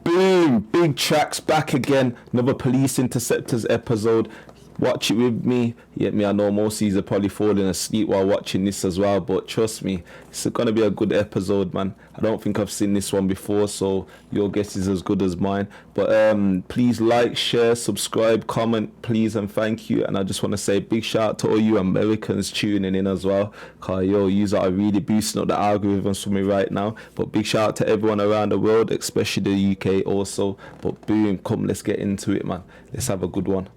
Boom! Big tracks back again. Another Police Interceptors episode. Watch it with me. Yeah, I know most of you are probably falling asleep while watching this as well, but trust me, it's gonna be a good episode, man. I don't think I've seen this one before, so your guess is as good as mine. But please like, share, subscribe, comment, please, and thank you. And I just want to say a big shout out to all you Americans tuning in as well. Cause yo, you are really boosting up the algorithms for me right now. But big shout out to everyone around the world, especially the UK also. But boom, come, let's get into it, man. Let's have a good one.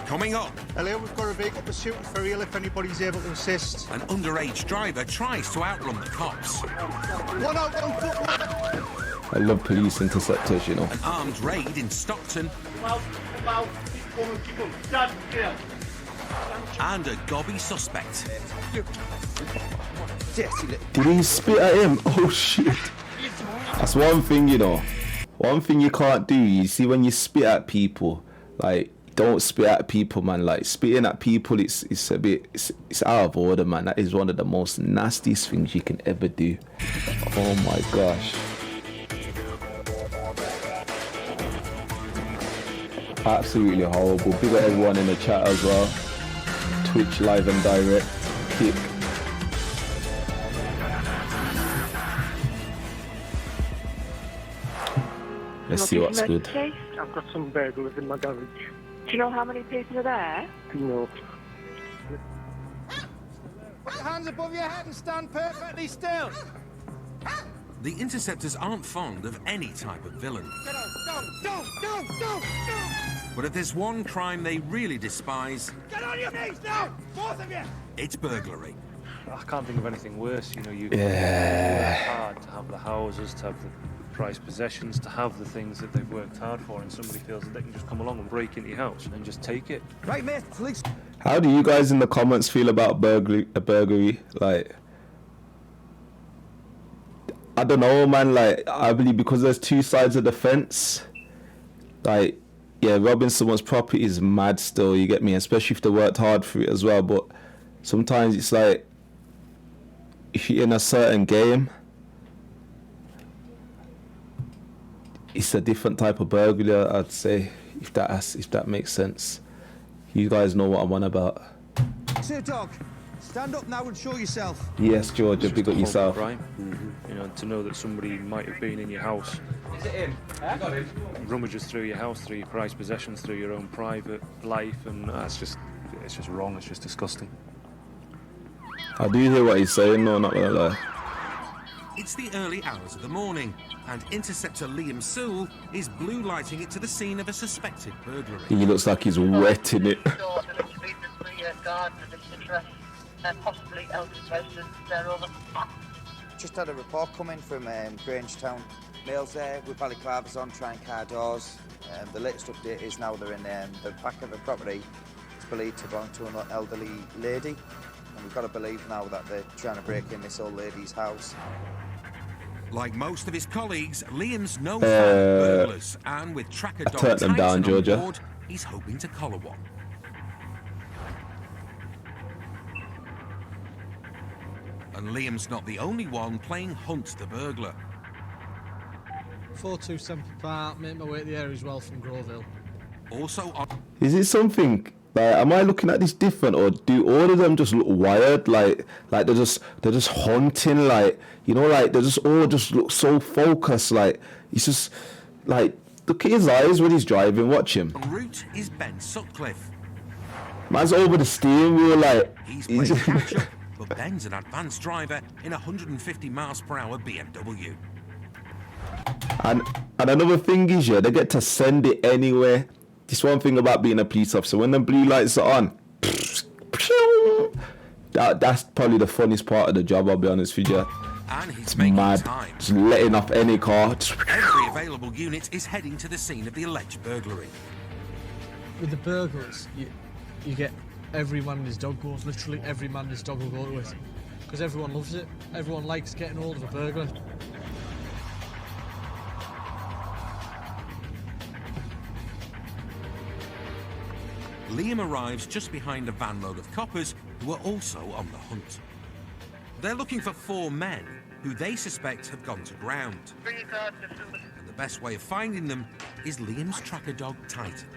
Coming up, Hello, we've got Reveiw pursuing for real if anybody's able to assist. an underage driver tries to outrun the cops. One out, one foot. I love Police Interceptors, you know. An armed raid in Stockton. And a gobby suspect. Did he spit at him? Oh shit. That's one thing, you know. One thing you can't do, you see, when you spit at people, like, don't spit at people, man. Like, spitting at people, it's a bit, it's out of order, man. That is one of the most nastiest things you can ever do. Oh my gosh. Absolutely horrible. Big up everyone in the chat as well. Twitch live and direct. Kick. Let's see what's good. I've got some burglars in my garage. Do you know how many people are there? No. Put your hands above your head and stand perfectly still. The Interceptors aren't fond of any type of villain. Get out, go. But if there's one crime they really despise, Get on your knees now, both of you. it's burglary. I can't think of anything worse, you know. You Yeah. work hard to have the houses, to have the prized possessions, to have the things that they've worked hard for, and somebody feels that they can just come along and break into your house and just take it. Right, mate, police. How do you guys in the comments feel about burglary? Like, I don't know, man. Like, I believe because there's two sides of the fence. Like, yeah, robbing someone's property is mad still, you get me? Especially if they worked hard for it as well. But sometimes it's like, if you're in a certain game, it's a different type of burglary, I'd say, if that makes sense. You guys know what I'm on about. Sir Dog, stand up now and show yourself. Yes, Georgia, big up Horrible yourself. crime. You know, to know that somebody might have been in your house. Is it him? I got him. Rummages through your house, through your prized possessions, through your own private life, and it's just wrong. It's just disgusting. I do hear what he's saying, no, not gonna lie. It's the early hours of the morning, and Interceptor Liam Sewell is blue lighting it to the scene of a suspected burglary. He looks like he's wetting it. Possibly elderly residents there over. Just had a report coming from Grangetown. Males there with balaclavas on, trying car doors. The latest update is now they're in the back of a property. It's believed to belong to an elderly lady. And we've got to believe now that they're trying to break in this old lady's house. Like most of his colleagues, Liam's no fan of burglars, and with tracker dog turn them down, Tyson on Georgia. board, he's hoping to collar one. And Liam's not the only one playing Hunt the burglar. 427 Park, make my way to the area as well from Groveville. Also on Is it something, like, am I looking at this different, or do all of them just look wired? Like they're just haunting, like, you know, like they just all just look so focused. Like, it's just like, look at his eyes when he's driving, watch him. en route is Ben Sutcliffe. Man's over the steering wheel, like He's playing catch up, but Ben's an advanced driver in a 150 miles per hour BMW. And another thing is, yeah, they get to send it anywhere. This one thing about being a police officer, when the blue lights are on, that's probably the funniest part of the job, I'll be honest with you. And he's making Mad, time. just letting off any car. Every available unit is heading to the scene of the alleged burglary. With the burglars, you get every man and his dog goes, literally every man and his dog will go to it. Because everyone loves it. Everyone likes getting hold of a burglar. Liam arrives just behind a van load of coppers who are also on the hunt. They're looking for 4 men who they suspect have gone to ground. And the best way of finding them is Liam's tracker dog, Titan.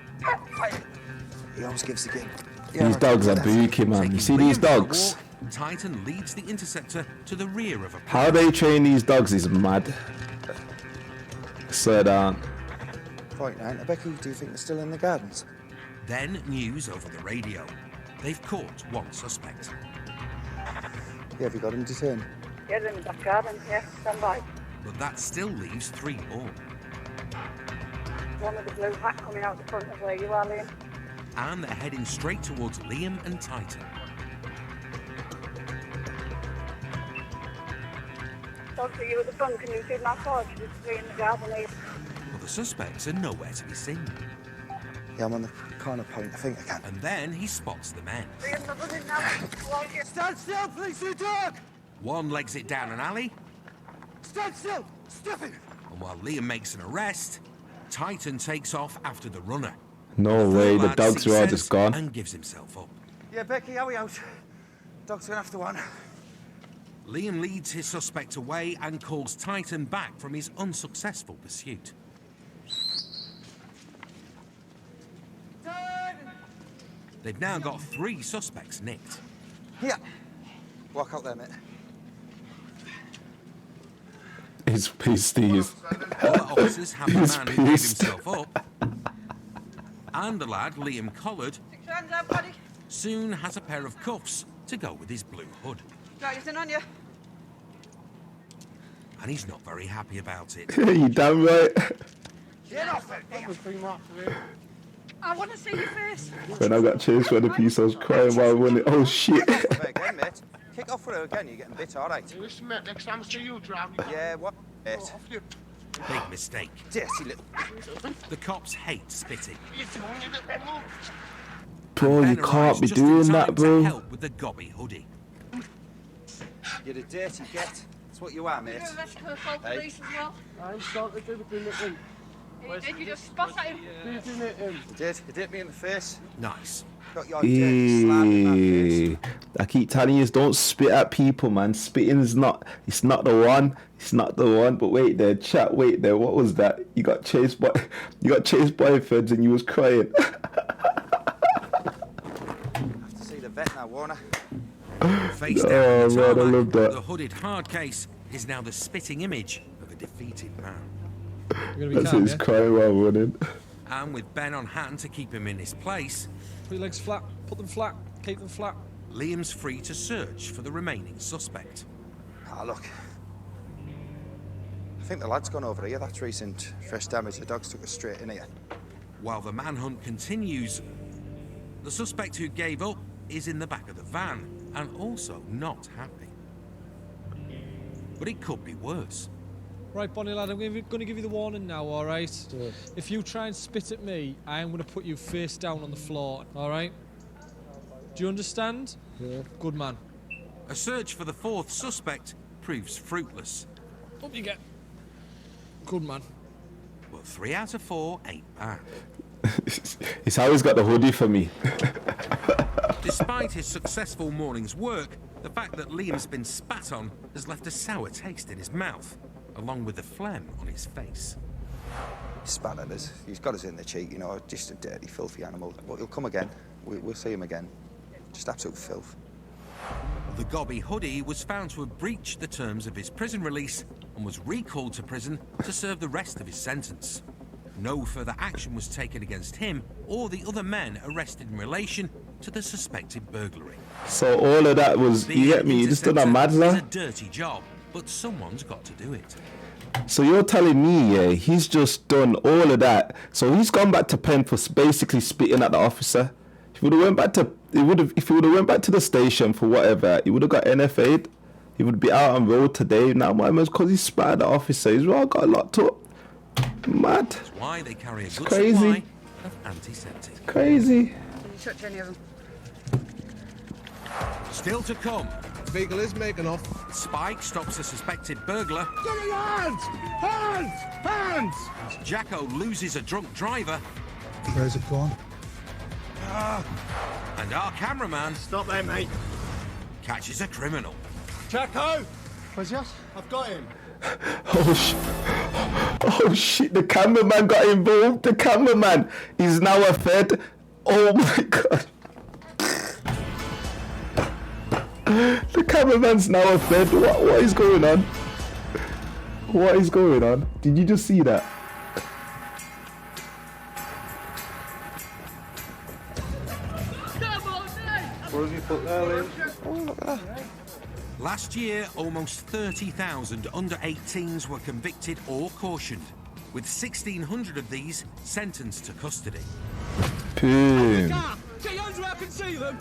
He always gives the game. These dogs are booky, man. You see these dogs? Titan leads the Interceptor to the rear of a... How they train these dogs is mad. So down. Point 9. Becky, do you think they're still in the gardens? Then news over the radio. They've caught one suspect. Yeah, have you got him detained? Yeah, they're in the back garden, yeah, stand by. But that still leaves 3 more. One with the blue hat coming out the front of where you are, Liam. And they're heading straight towards Liam and Titan. Dog, are you at the front? Can you see my car? There's 3 in the garden here. But the suspects are nowhere to be seen. Yeah, I'm on the corner point. I think I can. And then he spots the men. Liam, they're running now. Stand still, police, you dog! One legs it down an alley, Stand still! Stop it! and while Liam makes an arrest, Titan takes off after the runner. No way, the lad dogs sees are all sense just gone. and gives himself up. Yeah, Becky, how are we out? Dog's going after one. Liam leads his suspect away and calls Titan back from his unsuccessful pursuit. They've now got 3 suspects nicked. Here. Walk out there, mate. He's pissed, he is. Other officers have the He's man who gave pissed. himself up. And the lad, Liam collared, Put your hands out, buddy. soon has a pair of cuffs to go with his blue hood. Got anything on you? And he's not very happy about it. You damn right. Get off it! I want to see your face. When I got chased by the police, I was crying while running. Oh shit. Kick off with her again, mate. Kick off with her again, you're getting bit, alright. Listen, mate, next time I see you drown, you Yeah, what? Mate. off you. Big mistake. Dirty little... The cops hate spitting. You doing your little move. Bro, you Ben arrives can't be just in doing time that, to bro. help with the gobby hoodie. You're a dirty get. That's what you are, mate. You're arrested for assault Hey. police as well. I'm starting to do the thing. Did you just spot at him? Beating it in. You did. You hit me in the face. Nice. Got your dirty slimy man face. I keep telling you, don't spit at people, man. Spitting is not, it's not the one. It's not the one. But wait there, chat, wait there. What was that? You got chased by feds and you was crying. I have to see the vet now, Warner. Face Oh, down on the man, I tarmac, love that. the hooded hard case is now the spitting image of a defeated man. You're gonna be That's calm, his yeah? crying while running. And with Ben on hand to keep him in his place, Put your legs flat. Put them flat. Keep them flat. Liam's free to search for the remaining suspect. Ah, look. I think the lad's gone over here. That's recent fresh damage. The dogs took us straight in here. While the manhunt continues, the suspect who gave up is in the back of the van and also not happy. But it could be worse. Right, Bonnie lad, I'm going to give you the warning now, all right? If you try and spit at me, I am going to put you face down on the floor, all right? Do you understand? Yeah. Good man. A search for the 4th suspect proves fruitless. Up you get. Good man. Well, 3 out of 4 ain't bad. It's how he's got the hoodie for me. Despite his successful morning's work, the fact that Liam's been spat on has left a sour taste in his mouth, along with the phlegm on his face. He spat at us. He's got us in the cheek, you know, just a dirty, filthy animal. But he'll come again. We'll see him again. Just absolute filth. The gobby hoodie was found to have breached the terms of his prison release and was recalled to prison to serve the rest of his sentence. No further action was taken against him or the other men arrested in relation to the suspected burglary. So all of that was, you get me, you just done a Interceptor is a madla. dirty job, but someone's got to do it. So you're telling me, yeah, he's just done all of that. So he's gone back to pen for basically spitting at the officer. If he would have went back to, if he would have went back to the station for whatever, he would have got NFA'd. He would be out on road today. Now my man's because he spat at the officer. He's well got locked up. Mad. That's why they carry a good crazy. supply of antiseptic. Crazy. Did you touch any of them? Still to come, The vehicle is making off. Spike stops a suspected burglar. Give me your hands! Hands! Hands! Jacko loses a drunk driver. Where's it going? And our cameraman Stop there, mate. catches a criminal. Jacko! Where's yours? I've got him. Oh shit, the cameraman got involved. The cameraman is now a fed. Oh my god. The cameraman's now a fed. What is going on? What is going on? Did you just see that? What have you put there, Liam? Oh, look at that. Last year, almost 30,000 under-18s were convicted or cautioned, with 1,600 of these sentenced to custody. Boom. Get your hands where I can see them.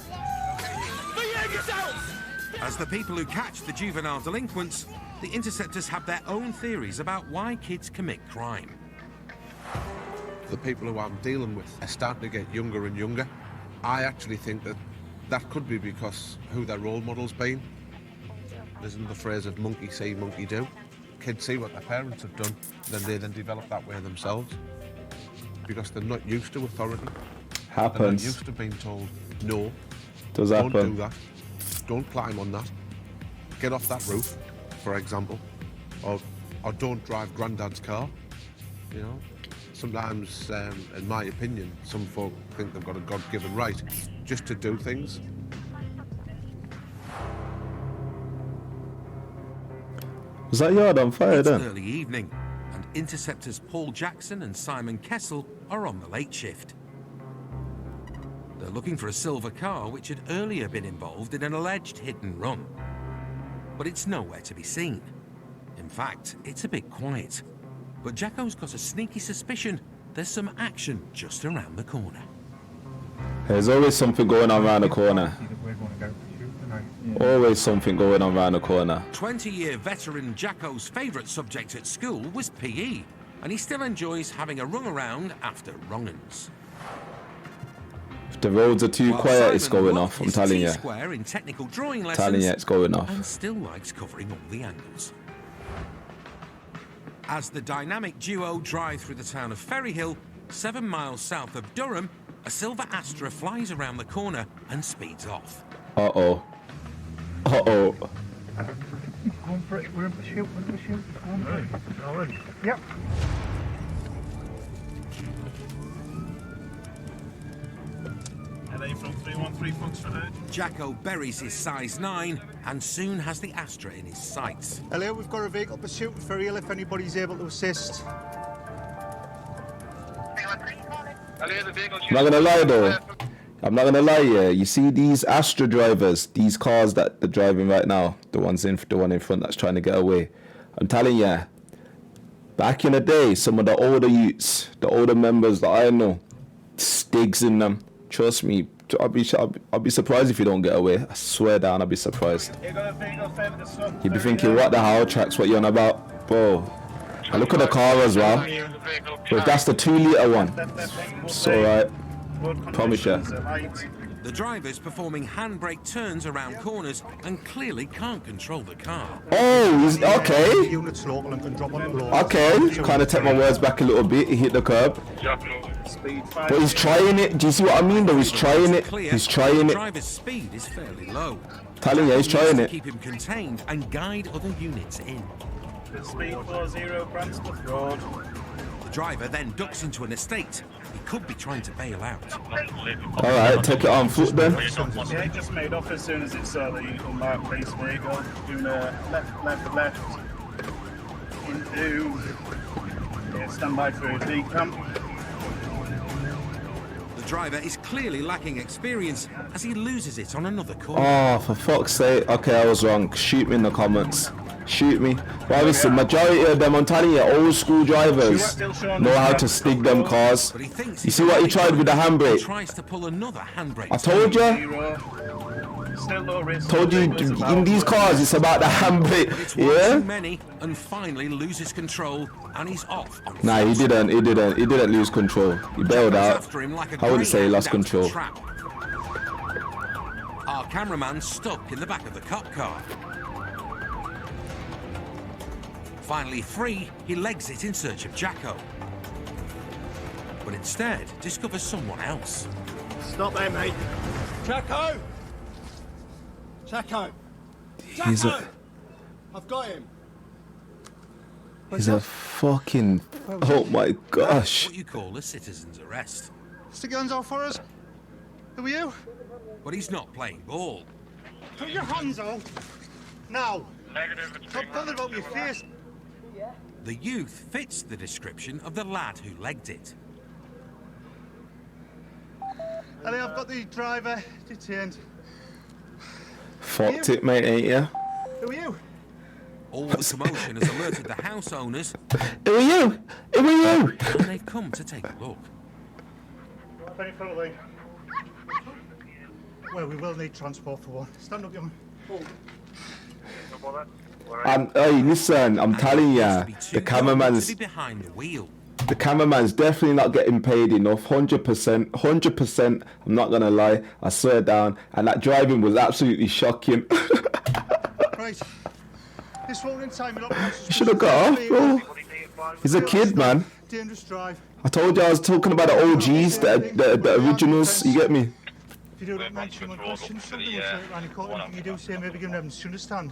Behave yourself. As the people who catch the juvenile delinquents, the Interceptors have their own theories about why kids commit crime. The people who I'm dealing with are starting to get younger and younger. I actually think that could be because who their role model's been. Isn't the phrase of monkey see, monkey do? Kids see what their parents have done, then they develop that way themselves. Because they're not used to authority. Happens. They're not used to being told, no, Does don't happen. do that, don't climb on that, get off that roof, for example, or don't drive granddad's car, you know. Sometimes, in my opinion, some folk think they've got a God-given right just to do things. Was that yard on fire It's then? early evening, and Interceptors Paul Jackson and Simon Kessel are on the late shift. They're looking for a silver car which had earlier been involved in an alleged hit and run. But it's nowhere to be seen. In fact, it's a bit quiet. But Jacko's got a sneaky suspicion there's some action just around the corner. There's always something going on around the corner. Always something going on around the corner. 20-year veteran Jacko's favourite subject at school was PE, and he still enjoys having a run around after wrong-uns. If the roads are too While quiet, it's Simon going loved off. I'm his telling you. T-square in technical drawing lessons, Telling you, it's going off. and still likes covering all the angles. As the dynamic duo drive through the town of Ferryhill, 7 miles south of Durham, a silver Astra flies around the corner and speeds off. Uh-oh. Uh-oh. We're in pursuit. Yep. LA from 313 Foxford. Jacko buries his size 9 and soon has the Astra in his sights. Hello, we've got a vehicle pursuit for real if anybody's able to assist. I'm not gonna lie though. I'm not gonna lie, yeah. You see these Astra drivers, these cars that they're driving right now, the one in front that's trying to get away. I'm telling you, back in the day, some of the older youths, the older members that I know, stigs in them. Trust me, I'll be surprised if you don't get away. I swear down, I'll be surprised. You'd be thinking, what the hell, Tracks? What you on about, bro? And look at the car as well. But that's the 2-litre one. It's alright. Promise you. The driver's performing handbrake turns around corners and clearly can't control the car. Oh, he's okay. Units local and can drop on the floor. Okay, kind of take my words back a little bit. He hit the curb. But he's trying it. Do you see what I mean though? He's trying it. He's trying The it. driver's speed is fairly low. Telling you, he's trying To it. keep him contained and guide other units in. Speed 40, Branscombe Road. The driver then ducks into an estate. He could be trying to bail out. Alright, take it on foot then. Yeah, it just made off as soon as it saw the unmarked police vehicle. Doing a left. Into standby for a decamp. The driver is clearly lacking experience as he loses it on another corner. Oh, for fuck's sake. Okay, I was wrong. Shoot me in the comments. Shoot me. But obviously, majority of them, I'm telling you, old school drivers know how to stick them cars. But he thinks You see what he tried with the He handbrake? tries to pull another handbrake. I told you. Still low risk. Told you, in these cars, it's about the handbrake. It's one too Yeah? many and finally loses control and he's off on Nah, he foot. didn't. He didn't lose control. He bailed Goes out. after him like a I wouldn't say he greyhound lost out of a control. trap. Our cameraman's stuck in the back of the cop car. Finally free, he legs it in search of Jacko. But instead discovers someone else. Stop there, mate. Jacko! Jacko! He's a... I've got him. He's a fucking... Oh my gosh. What you call a citizen's arrest. Stick your hands out for us. Who are you? But he's not playing ball. Put your hands out. Now. Stop bothering about your face. The youth fits the description of the lad who legged it. Ellie, I've got the driver detained. Fucked it, mate, ain't ya? Who are you? All the commotion has alerted the house owners. Who are you? Who are you? And they've come to take a look. Well, we will need transport for one. Stand up, young man. Hey, listen, I'm telling ya, the cameraman's behind the wheel. The cameraman's definitely not getting paid enough. 100%. I'm not gonna lie. I swear down. And that driving was absolutely shocking. Right. This won't in time. You should have got off, bro. He's a kid, man. Dangerous drive. I told you I was talking about the OGs, the originals. You get me? If you don't mention one question, something will say around your court. Anything you do say, maybe give them evidence. Do you understand?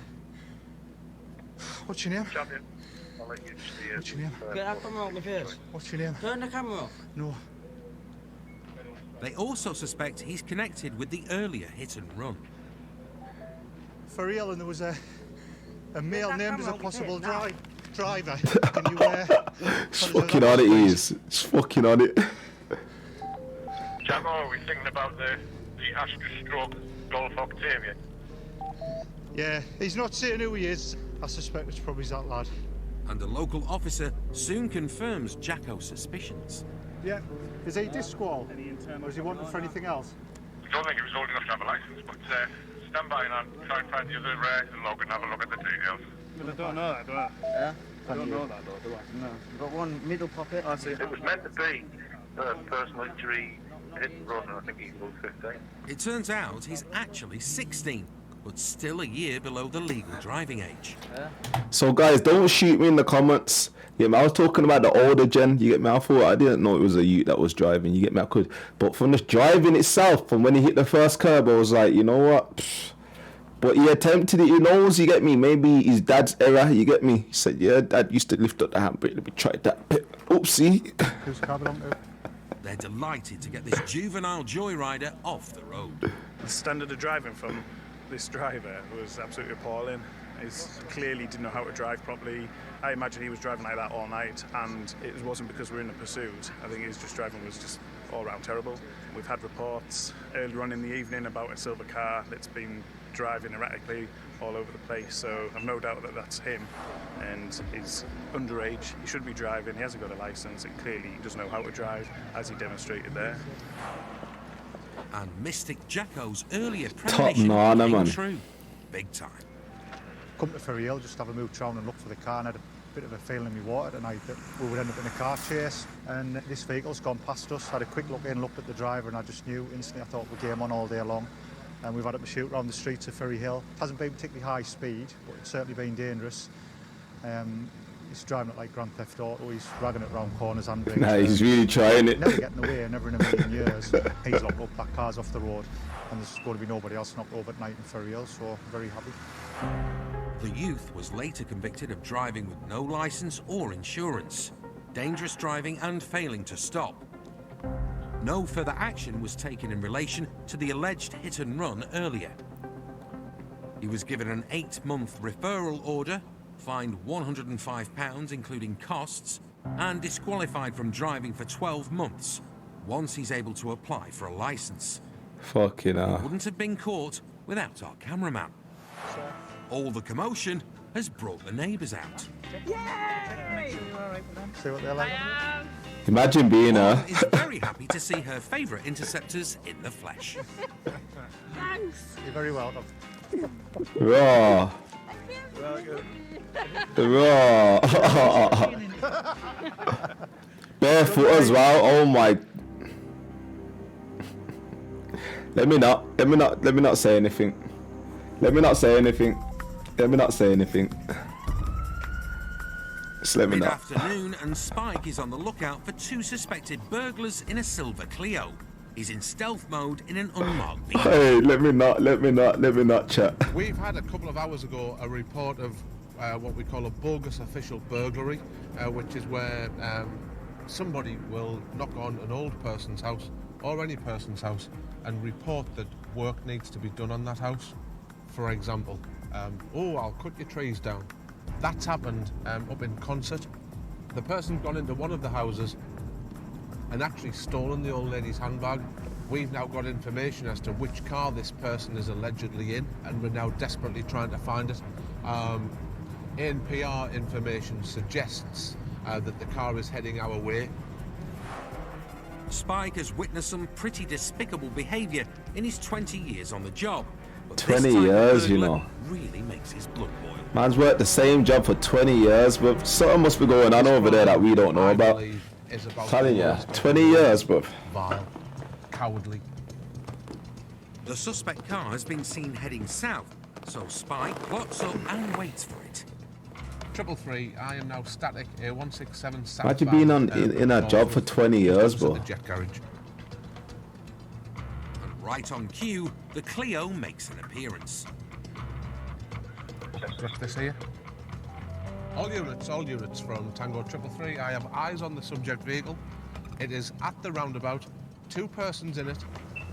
What's your name? Champion. I'll let you see it. What's your name? Get that camera off my face. What's your name? Turn the camera off. No. They also suspect he's connected with the earlier hit and run. For real, and there was a male named as a possible driver. Can you, It's fucking on it, he is. It's fucking on it. Jacko, are we thinking about the Astra Stroke Golf Octavia? Yeah, he's not saying who he is. I suspect it's probably that lad. And a local officer soon confirms Jacko's suspicions. Yeah. Is he disqual? Or is he wanted for anything else? I don't think he was old enough to have a licence, but stand by and I'll try and find the other log and have a look at the details. I don't know that, do I? Yeah? I don't know that, though, do I? No. We've got one middle pocket. I see. It was meant to be personal injury hit and run, and I think he was 15. It turns out he's actually 16, but still a year below the legal driving age. So guys, don't shoot me in the comments. Yeah, I was talking about the older gen. You get me? I thought I didn't know it was a youth that was driving. You get me? I could, but from the driving itself, from when he hit the first curb, I was like, you know what? Pfft. But he attempted it. He knows. You get me? Maybe his dad's error. You get me? He said, "Yeah, Dad used to lift up the handbrake. Let me try that." Oopsie. Who's carbon on to? They're delighted to get this juvenile joyrider off the road. The standard of driving from this driver was absolutely appalling. He clearly didn't know how to drive properly. I imagine he was driving like that all night, and it wasn't because we're in a pursuit. I think his driving was just all around terrible. We've had reports earlier on in the evening about a silver car that's been driving erratically all over the place, so I've no doubt that that's him, and he's underage. He should be driving. He hasn't got a licence, and clearly he doesn't know how to drive, as he demonstrated there. And Mystic Jacko's earlier Top premonition nana, came man. true. Big time. Come to Ferry Hill, just have a mooch around and look for the car, and I had a bit of a feeling in my water tonight that we would end up in a car chase, and this vehicle's gone past us. Had a quick look in, looked at the driver, and I just knew instantly. I thought we game on all day long, and we've had it to shoot around the streets of Ferry Hill. Hasn't been particularly high speed, but it's certainly been dangerous. He's driving it like Grand Theft Auto. He's dragging it around corners and bridges. Nah, he's really trying it. Never getting away, never in a million years. He's locked up, that car's off the road, and there's going to be nobody else knocked over at night in Ferry Hill, so I'm very happy. The youth was later convicted of driving with no licence or insurance, dangerous driving and failing to stop. No further action was taken in relation to the alleged hit and run earlier. He was given an 8-month referral order, fined £105 including costs, and disqualified from driving for 12 months once he's able to apply for a licence. Fucking hell. Wouldn't have been caught without our cameraman. All the commotion has brought the neighbours out. See what they're like? Imagine being her. Is very happy to see her favourite Interceptors in the flesh. Thanks. You're very welcome. Raw. Raw. Barefoot as well. Oh my. Let me not say anything. Let me not say anything. Just let me not. Mid-afternoon, and Spike is on the lookout for 2 suspected burglars in a silver Clio. He's in stealth mode in an unmarked vehicle. Hey, let me not chat. We've had a couple of hours ago a report of what we call a bogus official burglary, which is where somebody will knock on an old person's house or any person's house and report that work needs to be done on that house. For example, oh, I'll cut your trees down. That's happened up in Concert. The person's gone into one of the houses and actually stolen the old lady's handbag. We've now got information as to which car this person is allegedly in, and we're now desperately trying to find it. ANPR information suggests that the car is heading our way. Spike has witnessed some pretty despicable behaviour in his 20 years on the job. But 20 years, you know. Really makes his blood boil. Man's worked the same job for 20 years, but something must be going on over there that we don't know about. Telling you, 20 years, bro. Vile, cowardly. The suspect car has been seen heading south, so Spike plots up and waits for it. 333, I am now static, A167 south. Imagine being in a job for 20 years, bro. The jet garage. And right on cue, the Clio makes an appearance. What's this here? All units from Tango 333. I have eyes on the subject vehicle. It is at the roundabout, 2 persons in it,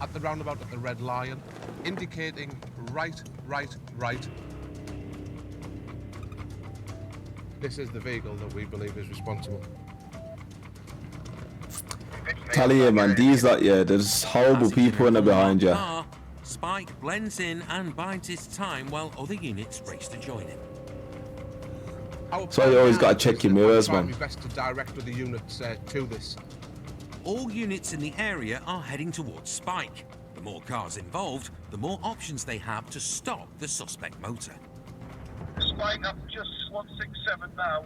at the roundabout at the Red Lion, indicating right. This is the vehicle that we believe is responsible. Tell you, man, these there's horrible people in there behind you. Spike blends in and bides his time while other units race to join him. So you always got to check your mirrors, man. Best to direct with the units to this. All units in the area are heading towards Spike. The more cars involved, the more options they have to stop the suspect motor. Spike up just 167 now.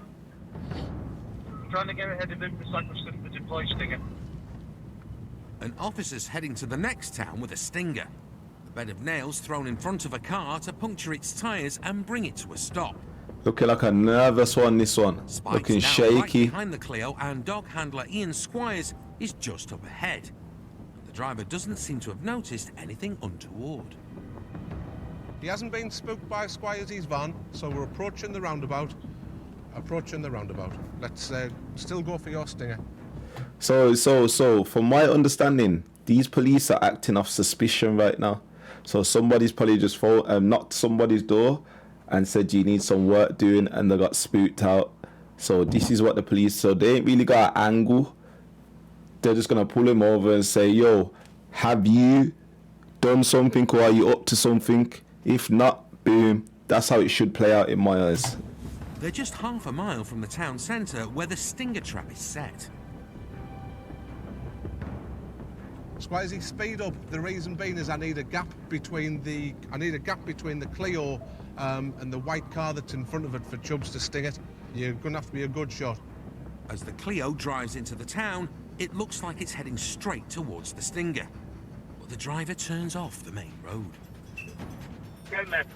Trying to get ahead of him because I was the deploy stinger. An officer's heading to the next town with a stinger. A bed of nails thrown in front of a car to puncture its tyres and bring it to a stop. Looking like a nervous one, this one. Spike's looking now shaky. Right behind the Clio, and dog handler Ian Squires is just up ahead. The driver doesn't seem to have noticed anything untoward. He hasn't been spooked by Squires' van, so we're approaching the roundabout. Let's still go for your stinger. So, from my understanding, these police are acting off suspicion right now. So somebody's probably just knocked somebody's door and said you need some work doing, and they got spooked out. So this is what the police. So they ain't really got an angle. They're just gonna pull him over and say, "Yo, have you done something, or are you up to something? If not, boom." That's how it should play out in my eyes. They're just half a mile from the town centre where the stinger trap is set. Squires, speed up. The reason being is I need a gap between the Clio and the white car that's in front of it for Chubbs to sting it. You're gonna have to be a good shot. As the Clio drives into the town, it looks like it's heading straight towards the stinger. But the driver turns off the main road. Go left.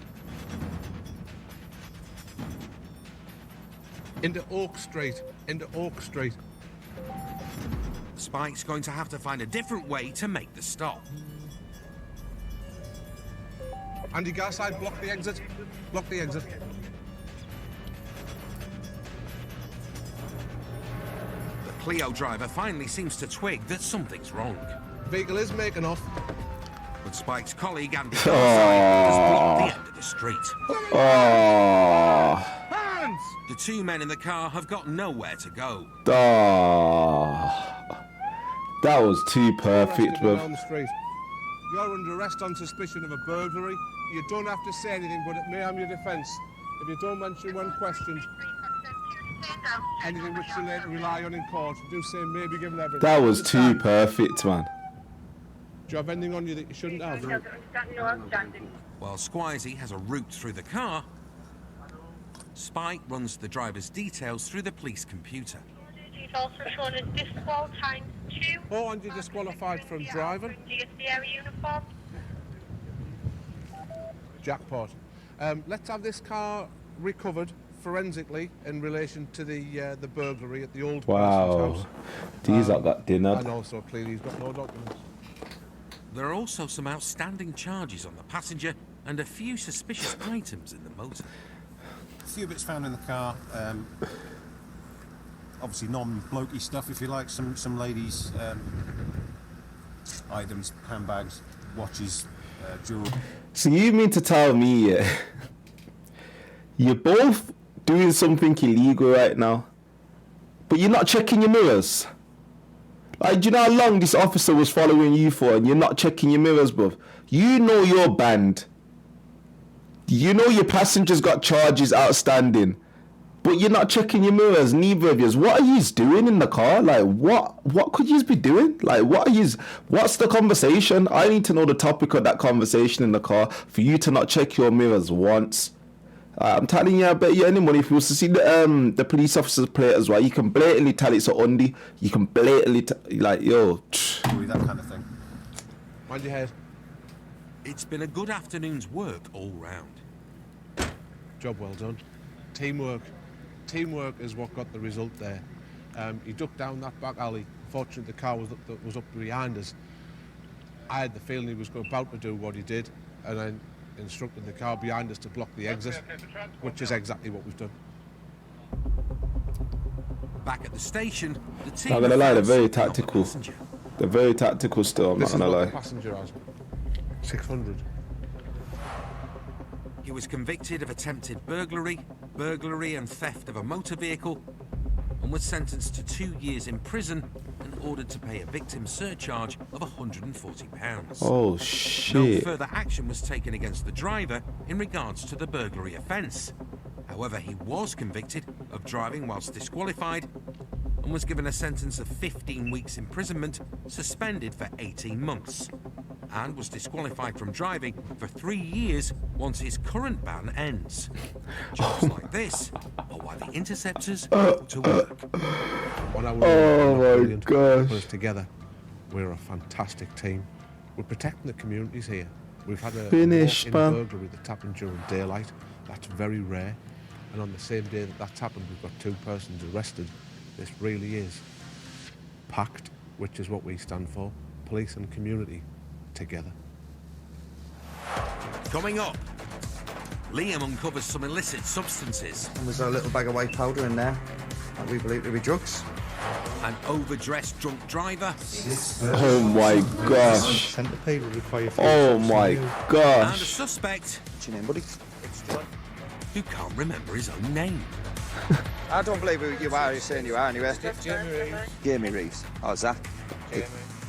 Into Oak Street. Spike's going to have to find a different way to make the stop. Andy Garside, block the exit. The Clio driver finally seems to twig that something's wrong. Vehicle is making off. But Spike's colleague Andy Garside has blocked the end of the street. The 2 men in the car have got nowhere to go. That was too perfect, bro. You're under arrest on suspicion of a burglary. You don't have to say anything, but it may harm your defence. If you don't mention when questioned, anything which you later rely on in court, do say may be given evidence. That was too perfect, man. Do you have anything on you that you shouldn't have? While Squisey has a route through the car, Spike runs the driver's details through the police computer. Also shown as disqual ×2. Oh, and you're disqualified from driving. Uniform. Jackpot. Let's have this car recovered forensically in relation to the burglary at the old person's house. These are got dinner. And also, clearly, he's got no documents. There are also some outstanding charges on the passenger and a few suspicious items in the motor. few bits found in the car. Obviously non-blokey stuff, if you like. Some ladies' items, handbags, watches, jewelry. So you mean to tell me, yeah, you're both doing something illegal right now, but you're not checking your mirrors? Like, do you know how long this officer was following you for, and you're not checking your mirrors, bruv? You know you're banned. You know your passenger's got charges outstanding, but you're not checking your mirrors, neither of yous. What are yous doing in the car? Like, what could yous be doing? Like, what's the conversation? I need to know the topic of that conversation in the car for you to not check your mirrors once. I'm telling you, I bet you any money if you was to see the police officers play it as well, you can blatantly tell it's a undie. You can blatantly like, yo. That kind of thing. Mind your head. It's been a good afternoon's work all round. Job well done. Teamwork. Teamwork is what got the result there. He ducked down that back alley. Fortunately, the car was up behind us. I had the feeling he was about to do what he did, and I instructed the car behind us to block the exit, which is exactly what we've done. Back at the station, the team... Not gonna lie, they're very tactical. They're very tactical still, I'm not gonna lie. The passenger has 600. He was convicted of attempted burglary and theft of a motor vehicle, and was sentenced to 2 years in prison and ordered to pay a victim surcharge of £140. Oh, shit. No further action was taken against the driver in regards to the burglary offence. However, he was convicted of driving whilst disqualified and was given a sentence of 15 weeks imprisonment, suspended for 18 months, and was disqualified from driving for 3 years once his current ban ends. Jobs like this are why the Interceptors go to work. Oh my gosh. Put us together. We're a fantastic team. We're protecting the communities here. We've had a burglary that's happened during daylight. That's very rare. And on the same day that that's happened, we've got 2 persons arrested. This really is PACT, which is what we stand for, police and community together. Coming up, Liam uncovers some illicit substances. And there's a little bag of white powder in there that we believe to be drugs. An overdressed drunk driver. Oh my gosh. Oh my gosh. And a suspect. What's your name, buddy? Who can't remember his own name. I don't believe who you are, you're saying you are anyway. Jamie Reeves. Jamie Reeves. Or Zach.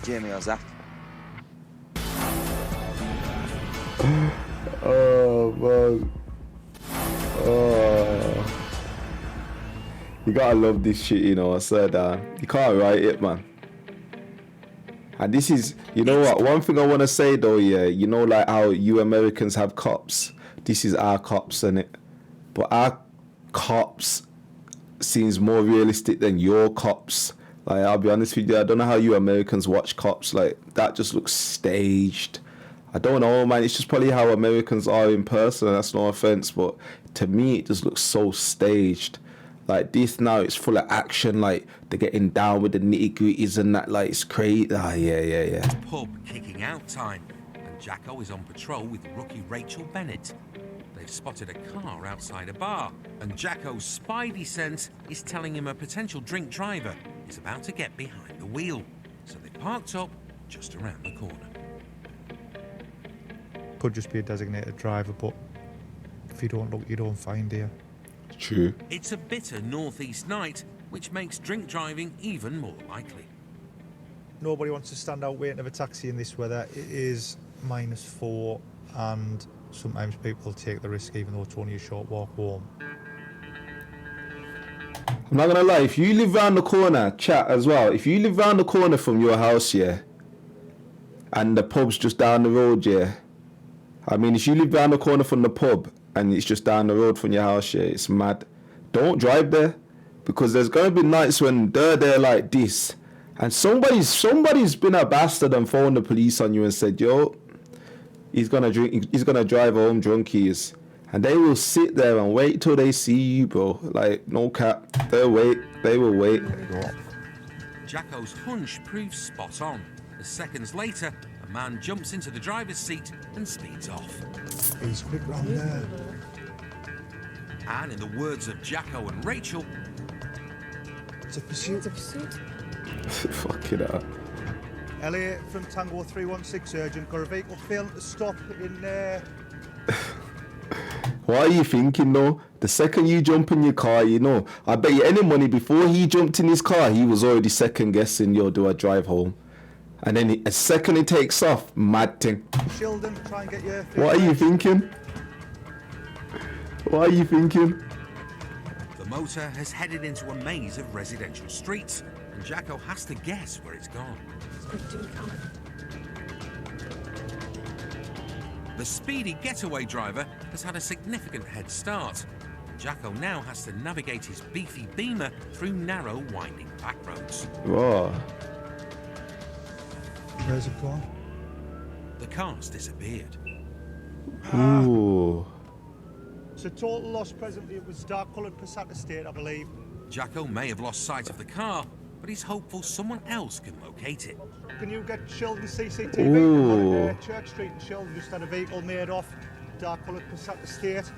Jamie or Zach. Oh man. Oh. You gotta love this shit, you know, I said you can't write it, man. And this is, you know what, one thing I want to say though, yeah, you know, like how you Americans have cops, this is our cops, innit? But our cops seems more realistic than your cops. Like, I'll be honest with you, I don't know how you Americans watch cops, like, that just looks staged. I don't know, man, it's just probably how Americans are in person, and that's no offense, but to me, it just looks so staged. Like, this now, it's full of action, like, they're getting down with the nitty-gritties and that, like, it's crazy. Ah, yeah. Pub kicking out time, and Jacko is on patrol with rookie Rachel Bennett. They've spotted a car outside a bar, and Jacko's spidey sense is telling him a potential drink driver is about to get behind the wheel. So they parked up just around the corner. Could just be a designated driver, but if you don't look, you don't find here. True. It's a bitter northeast night, which makes drink driving even more likely. Nobody wants to stand out waiting for a taxi in this weather. It is -4, and sometimes people take the risk even though it's only a short walk home. I'm not gonna lie, if you live round the corner, chat as well, if you live round the corner from your house, yeah, and the pub's just down the road, yeah, I mean, if you live round the corner from the pub and it's just down the road from your house, yeah, it's mad. Don't drive there, because there's gonna be nights when they're there like this, and somebody's been a bastard and phoned the police on you and said, yo, he's gonna drive home drunk, he is. And they will sit there and wait till they see you, bro. Like, no cap. They will wait. Jacko's hunch proves spot on, as seconds later, a man jumps into the driver's seat and speeds off. He's quick round there. And in the words of Jacko and Rachel, It's a pursuit. It's a pursuit. Fucking hell. Elliot from Tango 316 urgent. Got a vehicle failing to stop in there. What are you thinking though? The second you jump in your car, you know, I bet you any money before he jumped in his car, he was already second guessing, yo, do I drive home? And then a second he takes off, mad thing. Sheldon, try and get your... What are you thinking? What are you thinking? the motor has headed into a maze of residential streets, and Jacko has to guess where it's gone. The speedy getaway driver has had a significant head start. Jacko now has to navigate his beefy Beamer through narrow, winding back roads. Whoa. Where's it gone? The car's disappeared. Ooh. So total loss presently, it was dark-coloured Passat Estate, I believe. Jacko may have lost sight of the car, but he's hopeful someone else can locate it. Can you get Sheldon's CCTV? Ooh. Church Street in Sheldon just had a vehicle made off dark-coloured Passat Estate.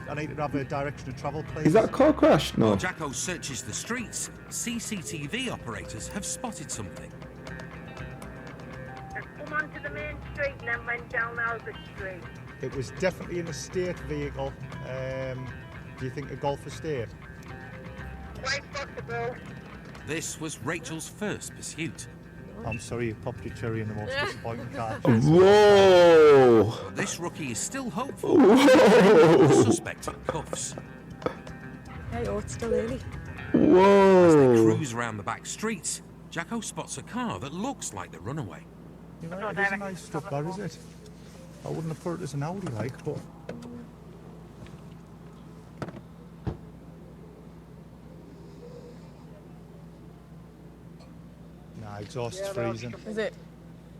I need to have a direction of travel, please. Is that car crash? No. While Jacko searches the streets, CCTV operators have spotted something. Come onto the main street and then went down Albert Street. It was definitely an estate vehicle. Do you think a Golf Estate? Quite possible. This was Rachel's first pursuit. I'm sorry you popped your cherry in the most disappointing car. Whoa. But this rookie is still hopeful. The suspect in cuffs. Hey, oh, it's still early. As they Whoa. cruise around the back streets, Jacko spots a car that looks like the runaway. You know, it is a nice stuff, that is it? I wouldn't have put it as an Audi, like, but... Nah, exhaust's freezing. Is it?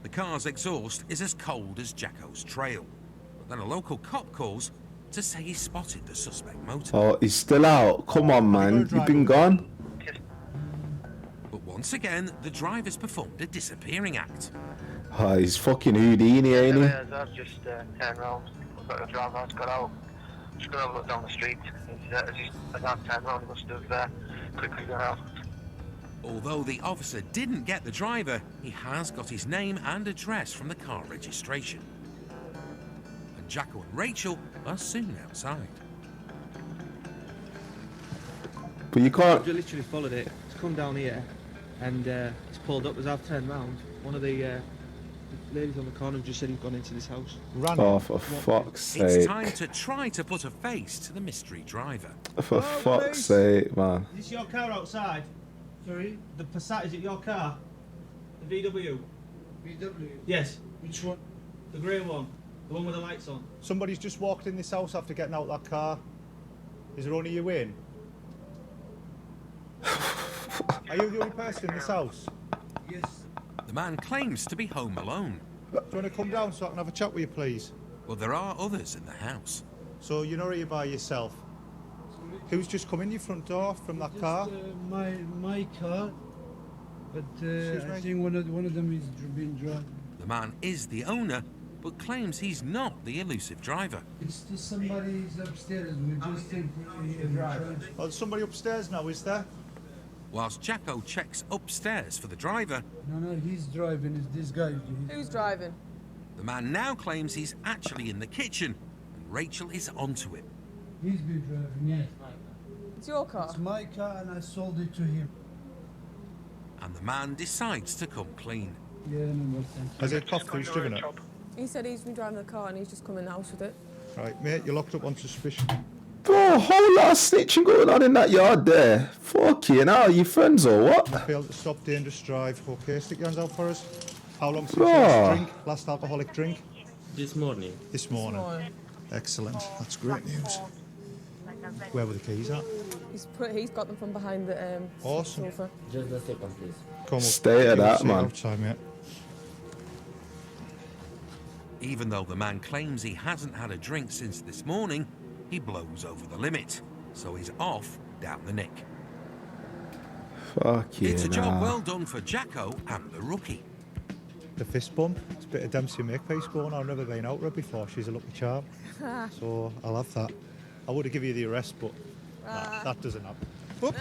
The car's exhaust is as cold as Jacko's trail. But then a local cop calls to say he spotted the suspect motor. Oh, he's still out. Come on, man. You've been gone. But once again, the driver's performed a disappearing act. Oh, he's fucking Houdini, ain't he? I've just turned round, got the driver out, got out, just got to look down the street. As I've turned round, he must have quickly got out. Although the officer didn't get the driver, he has got his name and address from the car registration. And Jacko and Rachel are soon outside. But you can't. I've literally followed it. It's come down here, and it's pulled up as I've turned round. One of the ladies on the corner just said he'd gone into this house. Oh, for fuck's It's sake. time to try to put a face to the mystery driver. For fuck's sake, man. Is this your car outside? Sorry? The Passat, is it your car? The VW? VW? Yes. Which one? The grey one. The one with the lights on. Somebody's just walked in this house after getting out that car. Is there only you in? Are you the only person in this house? Yes. The man claims to be home alone. Do you want to come down so I can have a chat with you, please? Well, there are others in the house. So you're not here by yourself? Who's just come in your front door from that car? My car, but I think one of them is being driven. The man is the owner, but claims he's not the elusive driver. It's just somebody's upstairs. We just think the driver. Oh, there's somebody upstairs now, is there? Whilst Jacko checks upstairs for the driver, No, he's driving. It's this guy. Who's driving? the man now claims he's actually in the kitchen, and Rachel is onto him. He's been driving. Yes. It's your car. It's my car, and I sold it to him. And the man decides to come clean. Yeah, no, thank you. Has it coughed who's driven it? He said he's been driving the car and he's just come in the house with it. Right, mate, you're locked up on suspicion. Bro, a whole lot of snitching going on in that yard there. Fucking hell, you friends or what? Failed to stop dangerous drive. Okay, stick your hands out for us. How long since Bro. you last drink? Last alcoholic drink? This morning. This morning. Excellent. That's great news. Where were the keys at? He's got them from behind the Awesome. sofa. Just a second, please. Come up. Stay at that, See you man. outside, mate. Even though the man claims he hasn't had a drink since this morning, he blows over the limit, so he's off down the nick. Fucking It's a job hell. well done for Jacko and the rookie. The fist bump. It's a bit of Dempsey Makepeace going on. I've never been out with her before. She's a lucky charm. So I'll have that. I would have given you the arrest, but nah, that doesn't happen. Oop.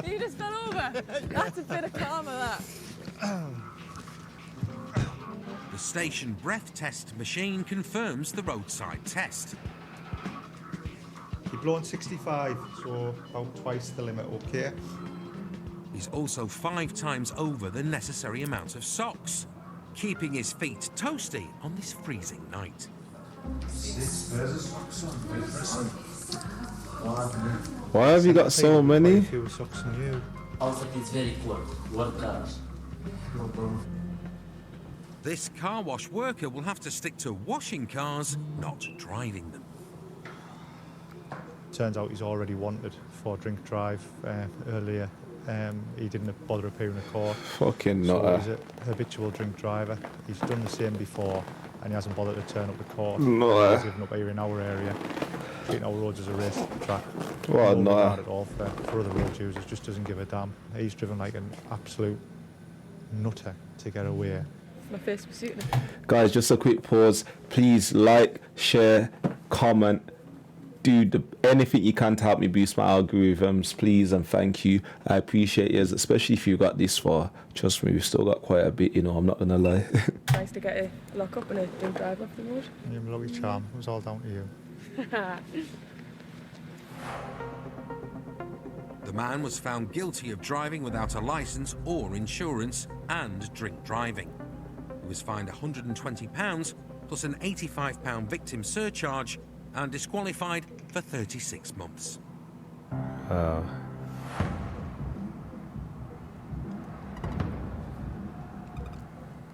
You just fell over. That's a bit of karma, that. The station breath test machine confirms the roadside test. You're blowing 65, so about twice the limit, okay? He's also 5 times over the necessary amount of socks, keeping his feet toasty on this freezing night. Why have you got so many? Fewer socks than you. Outfit is very cold. Work cars. No problem. This car wash worker will have to stick to washing cars, not driving them. Turns out he's already wanted for drink drive earlier. He didn't bother appearing in court. Fucking so nutter. he's a habitual drink driver. He's done the same before and he hasn't bothered to turn up to court. Nutter. He's living up here in our area, treating our roads as a race track. What a no nutter. regard at all for other road users, just doesn't give a damn. He's driven like an absolute nutter to get away. My face was suiting. Guys, just a quick pause. Please like, share, comment. Do anything you can to help me boost my algorithms, please, and thank you. I appreciate you, especially if you got this far. Trust me, we've still got quite a bit, you know, I'm not gonna lie. Nice to get a lock up and a drink drive off the road. You're a lucky charm. It was all down to you. The man was found guilty of driving without a licence or insurance and drink driving. He was fined £120 plus an £85 victim surcharge and disqualified for 36 months.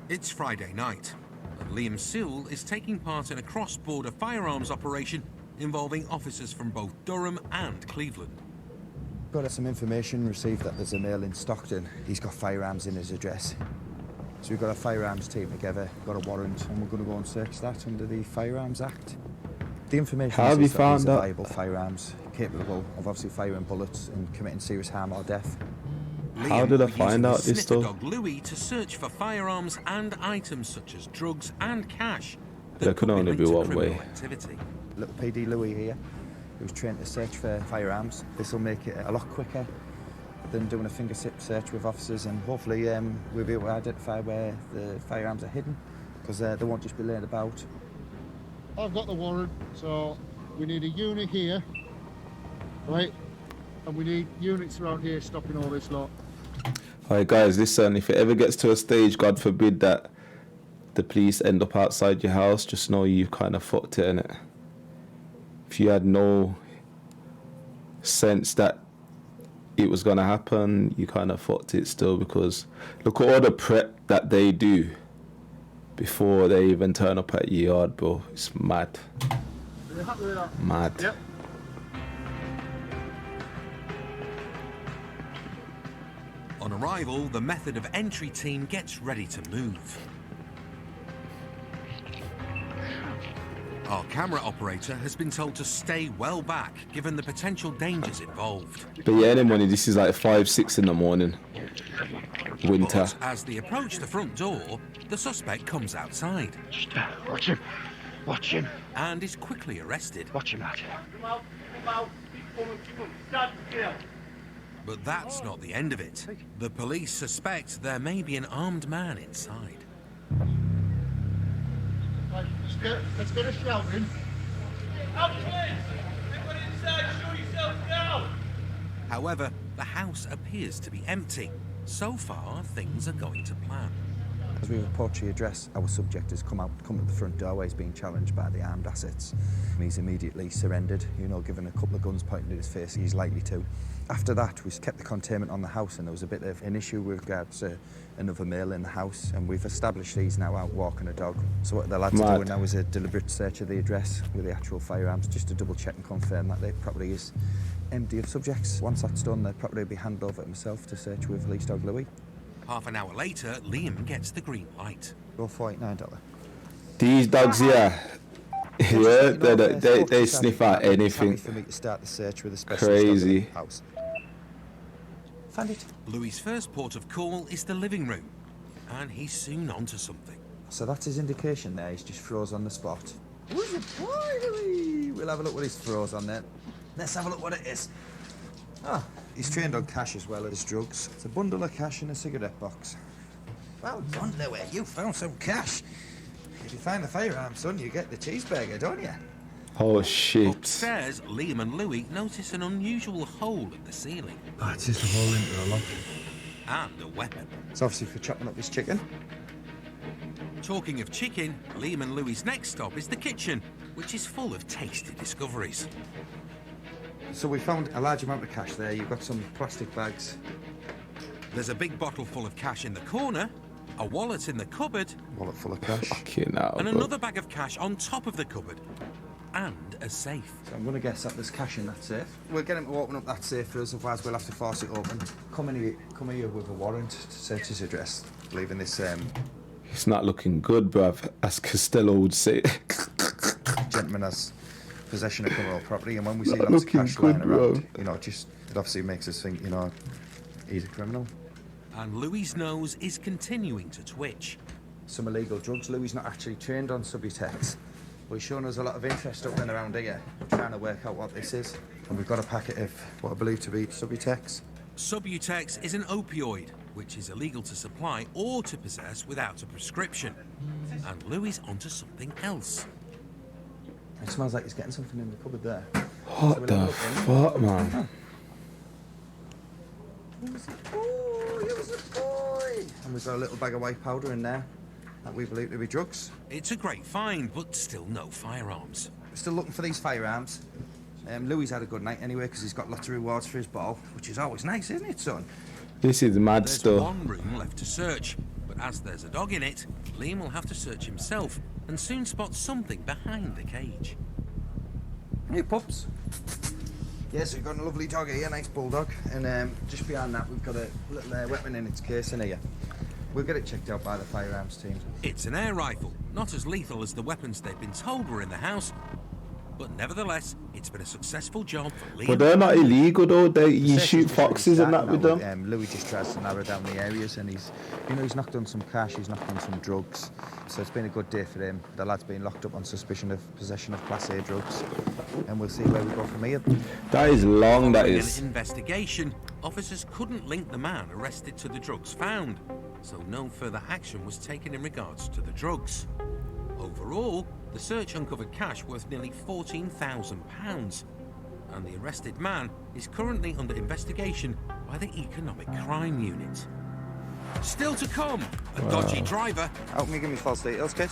It's Friday night, and Liam Sewell is taking part in a cross-border firearms operation involving officers from both Durham and Cleveland. Got some information received that there's a male in Stockton. He's got firearms in his address. So we've got a firearms team together, got a warrant, and we're going to go and search that under the Firearms Act. The information How have you is that found these that? are viable firearms, capable of obviously firing bullets and committing serious harm or death. How did I find out this sniffer stuff? dog Louis to search for firearms and items such as drugs and cash. There can only be one way. Activity. Little PD Louis here, who's trained to search for firearms. This will make it a lot quicker than doing a finger search with officers, and hopefully we'll be able to identify where the firearms are hidden, because they won't just be laying about. I've got the warrant, so we need a unit here, right? And we need units around here stopping all this lot. Alright guys, listen, if it ever gets to a stage, God forbid, that the police end up outside your house, just know you've kind of fucked it, innit? If you had no sense that it was going to happen, you kind of fucked it still, because look at all the prep that they do before they even turn up at your yard, bro. It's mad. Are you happy with that? Mad. Yep. On arrival, the method of entry team gets ready to move. Our camera operator has been told to stay well back, given the potential dangers involved. But yeah, any money, this is like 5, 6 in the morning. Winter. But as they approach the front door, the suspect comes outside. Watch him. Watch him. And is quickly arrested. Watch him, lad. But that's not the end of it. The police suspect there may be an armed man inside. Right, let's get a shouting. However, the house appears to be empty. So far, things are going to plan. As we approach the address, our subject has come to the front doorway. He's being challenged by the armed assets. He's immediately surrendered, you know, given a couple of guns pointed at his face. He's likely to. After that, we kept the containment on the house, and there was a bit of an issue with regards to another male in the house, and we've established he's now out walking a dog. So what the lads are doing now is a deliberate search of the address with the actual firearms, just to double check and confirm that the property is empty of subjects. Once that's done, the property will be handed over to myself to search with Leash Dog Louis. Half an hour later, Liam gets the green light. Go $49. These dogs here, yeah, they sniff out anything. For me to start the search with a specialist Crazy. dog in the house. Found it. Louis' first port of call is the living room, and he's soon onto something. So that's his indication there. He's just froze on the spot. Who's your boy, Louis? We'll have a look what his throws on there. Let's have a look what it is. Oh, he's trained on cash as well as drugs. It's a bundle of cash in a cigarette box. Well done, Louis. You found some cash. If you find the firearm, son, you get the cheeseburger, don't you? Oh, shit. Upstairs, Liam and Louis notice an unusual hole in the ceiling. Oh, it's just a hole into the lock. And a weapon. It's obviously for chopping up his chicken. Talking of chicken, Liam and Louis' next stop is the kitchen, which is full of tasty discoveries. So we found a large amount of cash there. You've got some plastic bags. There's a big bottle full of cash in the corner, a wallet in the cupboard, Wallet full of cash. Fucking hell, and bro. another bag of cash on top of the cupboard, and a safe. So I'm going to guess that there's cash in that safe. We'll get him to open up that safe for us, otherwise we'll have to force it open. Come here with a warrant to search his address, leaving this It's not looking good, bruv, as Costello would say. gentleman has possession of criminal property, and when we see Not lots of looking cash good, lying around, bro. you know, it obviously makes us think, you know, he's a criminal. And Louis' nose is continuing to twitch. Some illegal drugs. Louis not actually trained on Subutex, but he's shown us a lot of interest up and around here, trying to work out what this is. And we've got a packet of what I believe to be Subutex. Subutex is an opioid, which is illegal to supply or to possess without a prescription. And Louis onto something else. It smells like he's getting something in the cupboard there. What the fuck, man? It was a boy, it was a boy. And we've got a little bag of white powder in there that we believe to be drugs. It's a great find, but still no firearms. We're still looking for these firearms. Louis had a good night anyway, because he's got lots of rewards for his ball, which is always nice, isn't it, son? This is mad There's stuff. one room left to search, but as there's a dog in it, Liam will have to search himself and soon spot something behind the cage. Hey, pups. Yes, we've got a lovely dog here, nice bulldog, and just behind that we've got a little weapon in its case in here. We'll get it checked out by the firearms team. It's an air rifle, not as lethal as the weapons they've been told were in the house, but nevertheless, it's been a successful job for Liam. But they're not illegal though. You shoot foxes and that with them. Louis just tries to narrow down the areas, and he's knocked on some cash, he's knocked on some drugs. So it's been a good day for him. The lad's been locked up on suspicion of possession of Class A drugs, and we'll see where we go from here. That is long. That Following is. an investigation, officers couldn't link the man arrested to the drugs found, so no further action was taken in regards to the drugs. Overall, the search uncovered cash worth nearly £14,000, and the arrested man is currently under investigation by the Economic Crime Unit. Still to come, a dodgy driver. Help me give me false details, kid.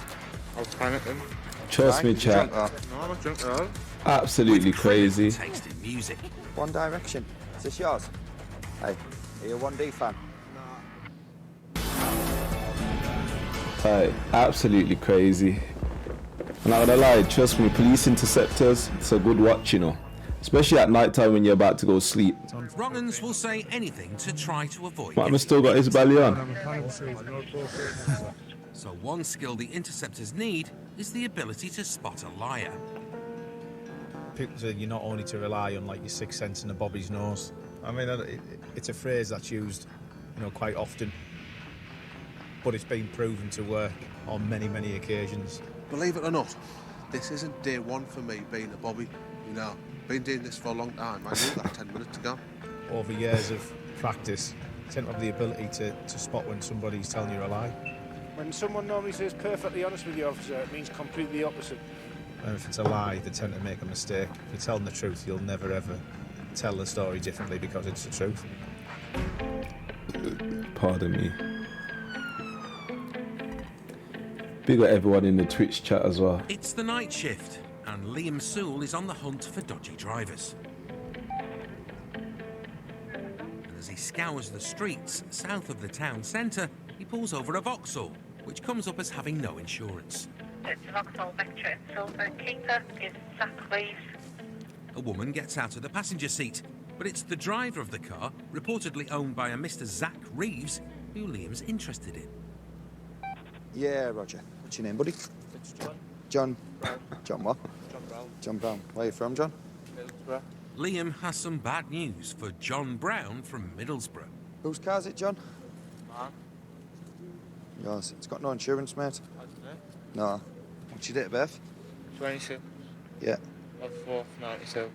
I was panicking. Trust me, chat. No, I'm not drunk at all. Absolutely crazy. Tasting music. One Direction. Is this yours? Hey, are you a 1D fan? Right, absolutely crazy. I'm not gonna lie, trust me, police interceptors, it's a good watch, you know. Especially at night time when you're about to go sleep. Wrong'uns will say anything to try to avoid. But I've still got his belly on. So one skill the interceptors need is the ability to spot a liar. People say you're not only to rely on like your sixth sense and a Bobby's nose. I mean, it's a phrase that's used, you know, quite often, but it's been proven to work on many, many occasions. Believe it or not, this isn't day one for me being a Bobby. You know, been doing this for a long time. I knew that 10 minutes ago. Over years of practice, I tend to have the ability to spot when somebody's telling you a lie. When someone normally says perfectly honest with you, officer, it means completely opposite. And if it's a lie, they tend to make a mistake. If you're telling the truth, you'll never ever tell the story differently because it's the truth. Pardon me. Big up everyone in the Twitch chat as well. It's the night shift, and Liam Sewell is on the hunt for dodgy drivers. And as he scours the streets south of the town centre, he pulls over a Vauxhall, which comes up as having no insurance. It's an Vauxhall Vectra in silver. Keeper is Zach, please. A woman gets out of the passenger seat, but it's the driver of the car, reportedly owned by a Mr. Zach Reeves, who Liam's interested in. Yeah, Roger. What's your name, buddy? It's John. John. Brown. John what? John Brown. John Brown. Where are you from, John? Middlesbrough. Liam has some bad news for John Brown from Middlesbrough. Whose car is it, John? Man. Yours. It's got no insurance, mate. I don't know. No. What's your date of birth? 26. Yeah. 4th, 92.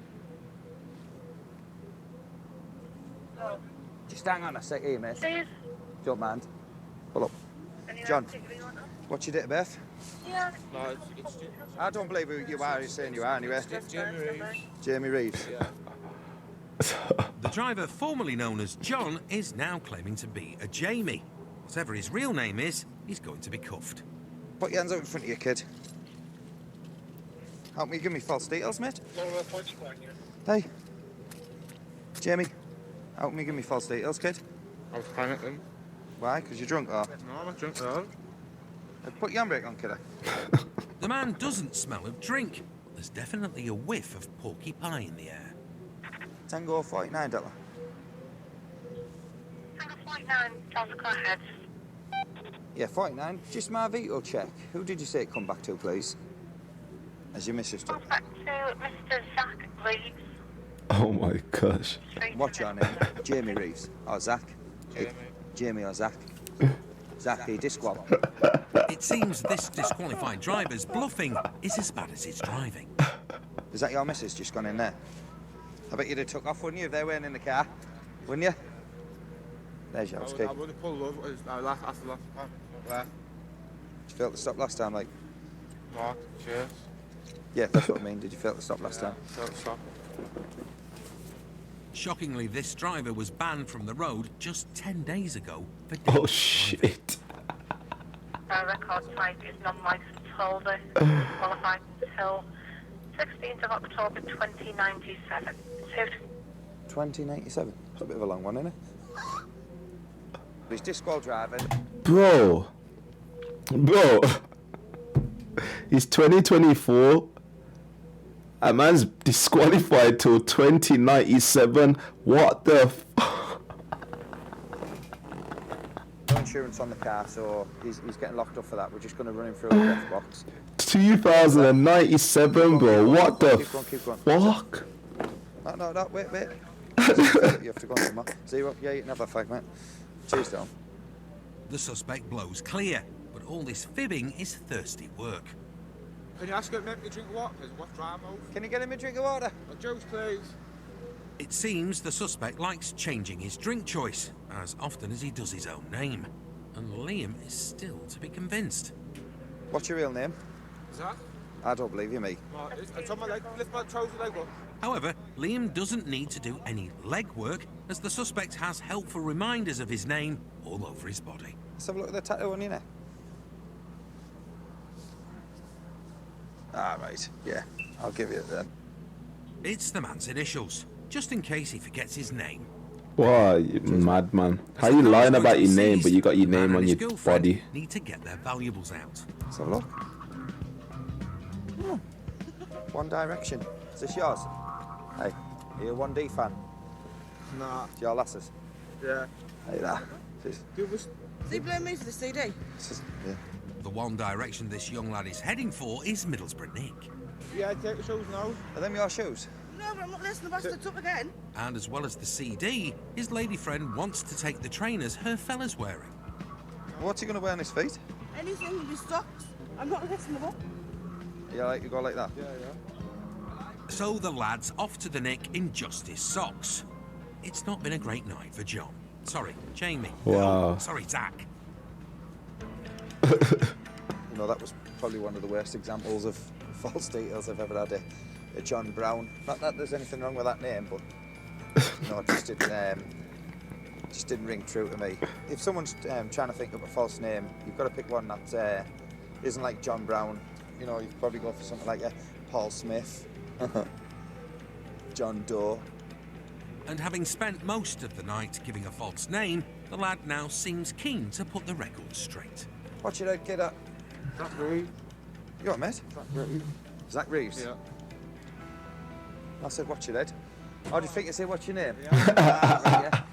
Just hang on a sec here, mate. Please. Don't mind. Pull up. John, what's your date of birth? Yeah. No, it's I don't believe who you are. You're saying you are anyway. Jamie Reeves. Jamie Reeves. Yeah. The driver, formerly known as John, is now claiming to be a Jamie. Whatever his real name is, he's going to be cuffed. Put your hands out in front of your kid. Help me give me false details, mate. Hey. Jamie, help me give me false details, kid. I was panicking. Why? Because you're drunk, or? No, I'm not drunk, no. Put your handbrake on, kiddo. The man doesn't smell of drink, but there's definitely a whiff of porky pie in the air. Tango 49, Della. Tango 49, Delta, go ahead. Yeah, 49. Just my vehicle check. Who did you say it come back to, please? As your missus done. Back to Mr. Zach Reeves. Oh my gosh. What's your name? Jamie Reeves. Or Zach? Jamie or Zach? Zach, he disqualified. It seems this disqualified driver's bluffing is as bad as his driving. Is that your missus just gone in there? I bet you'd have took off, wouldn't you, if they weren't in the car? Wouldn't you? There's yours, kid. I would have pulled over. I laughed after that. Did you feel the stop last time, like? Mark, cheers. Yeah, that's what I mean. Did you feel the stop last time? Felt the stop. Shockingly, this driver was banned from the road just 10 days ago for Oh shit. Record type is non-licensed holder. Qualified until 16th of October 2097. 2097. It's a bit of a long one, isn't it? He's disqual driving. Bro. It's 2024. A man's disqualified till 2097. What the f... No insurance on the car, so he's getting locked up for that. We're just going to run him through a death box. 2097, bro. What the Keep going. fuck? No, wait. You have to go on somewhere. 0, yeah, you can have that fag, mate. Cheers, Dom. The suspect blows clear, but all this fibbing is thirsty work. Can you ask him to make me drink water? What's dry mouth? Can you get him a drink of water? A juice, please. It seems the suspect likes changing his drink choice as often as he does his own name, and Liam is still to be convinced. What's your real name? Zach? I don't believe you, mate. It's on my leg. Lift my trouser leg up. However, Liam doesn't need to do any legwork as the suspect has helpful reminders of his name all over his body. Let's have a look at the tattoo on your neck. Ah, right. Yeah, I'll give you it then. It's the man's initials, just in case he forgets his name. Wow, you madman. How you lying about your name, but you got your name on your body? Need to get their valuables out. Let's have a look. One Direction. Is this yours? Hey, are you a 1D fan? Nah. Do your lasses? Yeah. Hey, that. Does he blame me for the CD? Yeah. The one direction this young lad is heading for is Middlesbrough Nick. Yeah, take the shoes now. Are them your shoes? No, but I'm not listening to bastard up again. And as well as the CD, his lady friend wants to take the trainers her fella's wearing. What's he going to wear on his feet? Anything with his socks. I'm not listening to Yeah, like you go like that? Yeah. So the lad's off to the Nick in just his socks. It's not been a great night for John. Sorry, Jamie. Wow. No, sorry, Zach. You know, that was probably one of the worst examples of false details I've ever had. A John Brown. Not that there's anything wrong with that name, but you know, it just didn't ring true to me. If someone's trying to think of a false name, you've got to pick one that isn't like John Brown. You know, you'd probably go for something like Paul Smith, John Doe. And having spent most of the night giving a false name, the lad now seems keen to put the record straight. What's your head, kid? Zach Reeves. You what, mate? Zach Reeves. Zach Reeves? Yeah. I said, what's your head? How do you think I say, what's your name? Yeah.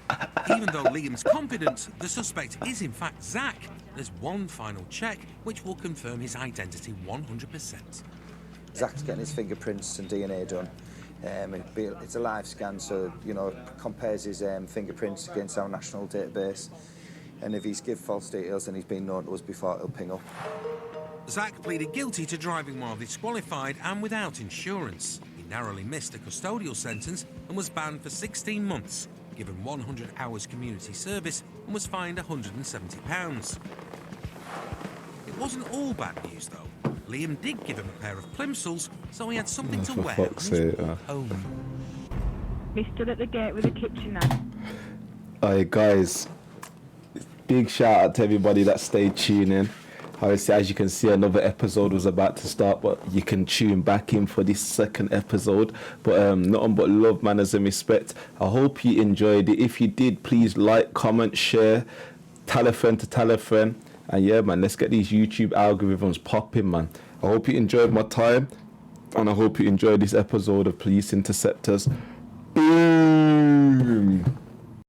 Even though Liam's confident the suspect is in fact Zach, there's one final check which will confirm his identity 100%. Zach's getting his fingerprints and DNA done. It's a live scan, so, you know, compares his fingerprints against our national database. And if he's give false details and he's been known to us before, it'll ping up. Zach pleaded guilty to driving while disqualified and without insurance. He He narrowly missed a custodial sentence and was banned for 16 months, given 100 hours community service and was fined £170. It wasn't all bad news though. Liam did give him a pair of plimsolls, so he had something to for wear fuck's on his sake, walk home. We stood at the gate with the kitchen knife. Alright guys, big shout out to everybody that stayed tuning. Obviously, as you can see, another episode was about to start, but you can tune back in for this second episode. But nothing but love, manners and respect. I hope you enjoyed it. If you did, please like, comment, share, tell a friend to tell a friend. And yeah, man, let's get these YouTube algorithms popping, man. I hope you enjoyed my time, and I hope you enjoyed this episode of Police Interceptors. Boom!